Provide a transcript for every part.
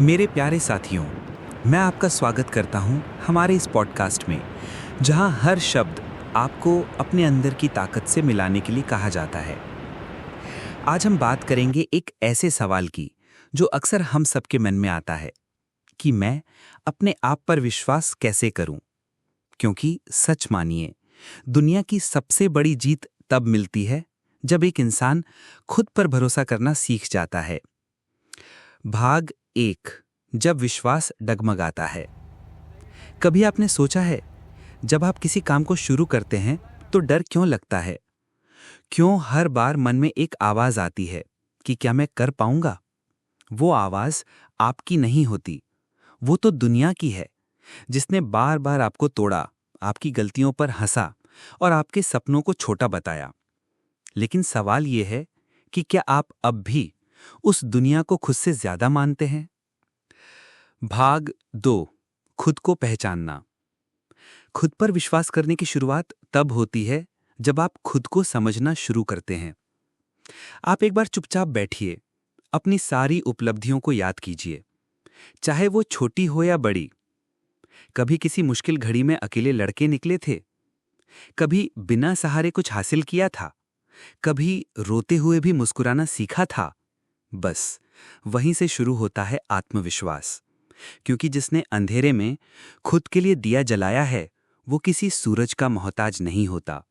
मेरे प्यारे साथियों, मैं आपका स्वागत करता हूं हमारे इस पॉडकास्ट में, जहां हर शब्द आपको अपने अंदर की ताकत से मिलाने के लिए कहा जाता है। आज हम बात करेंगे एक ऐसे सवाल की जो अक्सर हम सबके मन में आता है कि मैं अपने आप पर विश्वास कैसे करूं? क्योंकि सच मानिए, दुनिया की सबसे बड़ी जीत तब मिलती है जब एक इंसान खुद पर भरोसा करना सीख जाता है। भाग एक, जब विश्वास डगमगाता है। कभी आपने सोचा है, जब आप किसी काम को शुरू करते हैं तो डर क्यों लगता है? क्यों हर बार मन में एक आवाज आती है कि क्या मैं कर पाऊंगा? वो आवाज आपकी नहीं होती, वो तो दुनिया की है, जिसने बार बार आपको तोड़ा, आपकी गलतियों पर हंसा और आपके सपनों को छोटा बताया। लेकिन सवाल यह है कि क्या आप अब भी उस दुनिया को खुद से ज्यादा मानते हैं? भाग दो, खुद को पहचानना। खुद पर विश्वास करने की शुरुआत तब होती है जब आप खुद को समझना शुरू करते हैं। आप एक बार चुपचाप बैठिए, अपनी सारी उपलब्धियों को याद कीजिए, चाहे वो छोटी हो या बड़ी। कभी किसी मुश्किल घड़ी में अकेले लड़के निकले थे, कभी बिना सहारे कुछ हासिल किया था, कभी रोते हुए भी मुस्कुराना सीखा था। बस वहीं से शुरू होता है आत्मविश्वास, क्योंकि जिसने अंधेरे में खुद के लिए दिया जलाया है, वो किसी सूरज का मोहताज नहीं होता।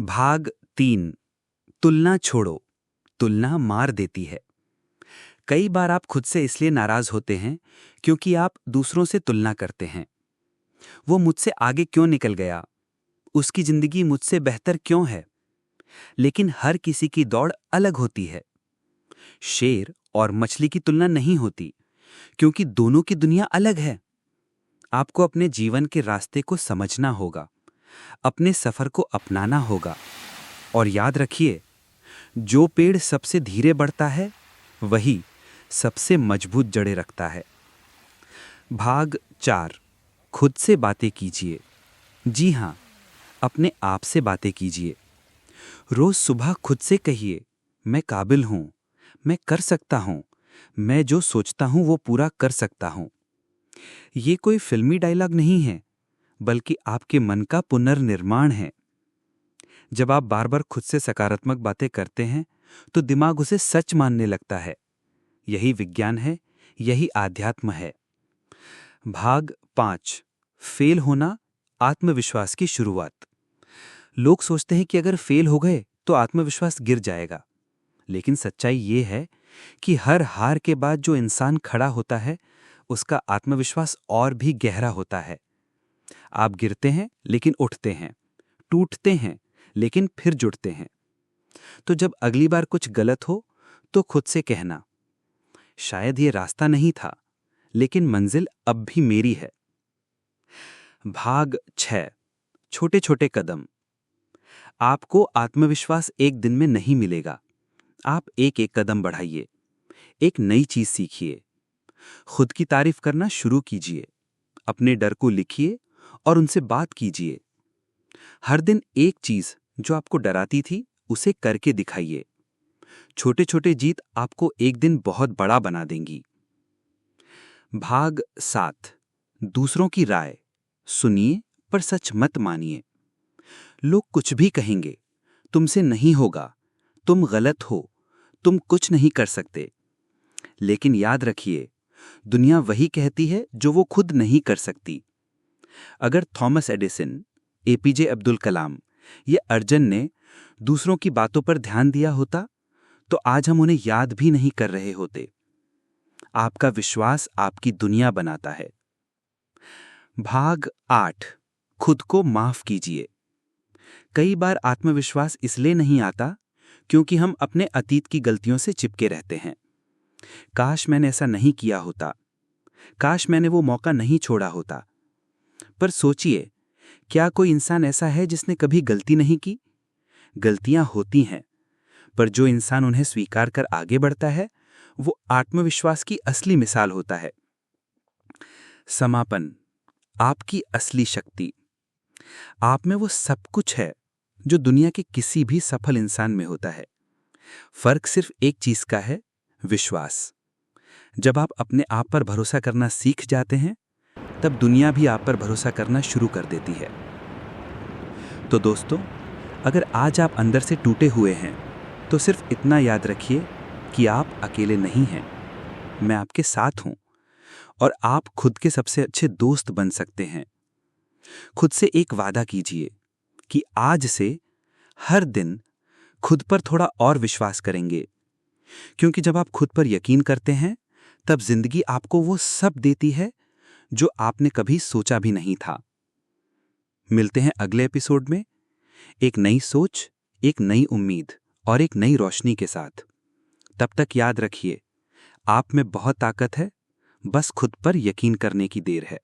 भाग तीन, तुलना छोड़ो, तुलना मार देती है। कई बार आप खुद से इसलिए नाराज होते हैं क्योंकि आप दूसरों से तुलना करते हैं। वो मुझसे आगे क्यों निकल गया? उसकी जिंदगी मुझसे बेहतर क्यों है? लेकिन हर किसी की दौड़ अलग होती है। शेर और मछली की तुलना नहीं होती, क्योंकि दोनों की दुनिया अलग है। आपको अपने जीवन के रास्ते को समझना होगा, अपने सफर को अपनाना होगा। और याद रखिए, जो पेड़ सबसे धीरे बढ़ता है, वही सबसे मजबूत जड़ें रखता है। भाग चार, खुद से बातें कीजिए। जी हां, अपने आप से बातें कीजिए। रोज सुबह खुद से कहिए, मैं काबिल हूं, मैं कर सकता हूं, मैं जो सोचता हूं वो पूरा कर सकता हूं। ये कोई फिल्मी डायलॉग नहीं है, बल्कि आपके मन का पुनर्निर्माण है। जब आप बार बार खुद से सकारात्मक बातें करते हैं, तो दिमाग उसे सच मानने लगता है। यही विज्ञान है, यही आध्यात्म है। भाग पांच, फेल होना, आत्मविश्वास की शुरुआत। लोग सोचते हैं कि अगर फेल हो गए तो आत्मविश्वास गिर जाएगा। लेकिन सच्चाई ये है कि हर हार के बाद जो इंसान खड़ा होता है, उसका आत्मविश्वास और भी गहरा होता है। आप गिरते हैं लेकिन उठते हैं, टूटते हैं लेकिन फिर जुड़ते हैं। तो जब अगली बार कुछ गलत हो, तो खुद से कहना, शायद ये रास्ता नहीं था, लेकिन मंजिल अब भी मेरी है। भाग 6, छोटे छोटे कदम। आपको आत्मविश्वास एक दिन में नहीं मिलेगा। आप एक एक कदम बढ़ाइए, एक नई चीज सीखिए, खुद की तारीफ करना शुरू कीजिए, अपने डर को लिखिए और उनसे बात कीजिए। हर दिन एक चीज जो आपको डराती थी, उसे करके दिखाइए। छोटे छोटे जीत आपको एक दिन बहुत बड़ा बना देंगी। भाग 7, दूसरों की राय। सुनिए पर सच मत मानिए। लोग कुछ भी कहेंगे, तुमसे नहीं होगा, तुम गलत हो, तुम कुछ नहीं कर सकते। लेकिन याद रखिए, दुनिया वही कहती है जो वो खुद नहीं कर सकती। अगर Thomas Edison, APJ Abdul Kalam या अर्जुन ने दूसरों की बातों पर ध्यान दिया होता, तो आज हम उन्हें याद भी नहीं कर रहे होते। आपका विश्वास आपकी दुनिया बनाता है। भाग 8, खुद को माफ कीजिए। कई बार आत्मविश्वास इसलिए नहीं आता क्योंकि हम अपने अतीत की गलतियों से चिपके रहते हैं। काश मैंने ऐसा नहीं किया होता, काश मैंने वो मौका नहीं छोड़ा होता। पर सोचिए, क्या कोई इंसान ऐसा है जिसने कभी गलती नहीं की? गलतियां होती हैं, पर जो इंसान उन्हें स्वीकार कर आगे बढ़ता है, वो आत्मविश्वास की असली मिसाल होता है। समापन, आपकी असली शक्ति। आप में वो सब कुछ है जो दुनिया के किसी भी सफल इंसान में होता है। फर्क सिर्फ एक चीज का है, विश्वास। जब आप अपने आप पर भरोसा करना सीख जाते हैं, तब दुनिया भी आप पर भरोसा करना शुरू कर देती है। तो दोस्तों, अगर आज आप अंदर से टूटे हुए हैं, तो सिर्फ इतना याद रखिए कि आप अकेले नहीं हैं। मैं आपके साथ हूं और आप खुद के सबसे अच्छे दोस्त बन सकते हैं। खुद से एक वादा कीजिए कि आज से हर दिन खुद पर थोड़ा और विश्वास करेंगे, क्योंकि जब आप खुद पर यकीन करते हैं, तब जिंदगी आपको वो सब देती है जो आपने कभी सोचा भी नहीं था। मिलते हैं अगले एपिसोड में, एक नई सोच, एक नई उम्मीद और एक नई रोशनी के साथ। तब तक याद रखिए, आप में बहुत ताकत है, बस खुद पर यकीन करने की देर है।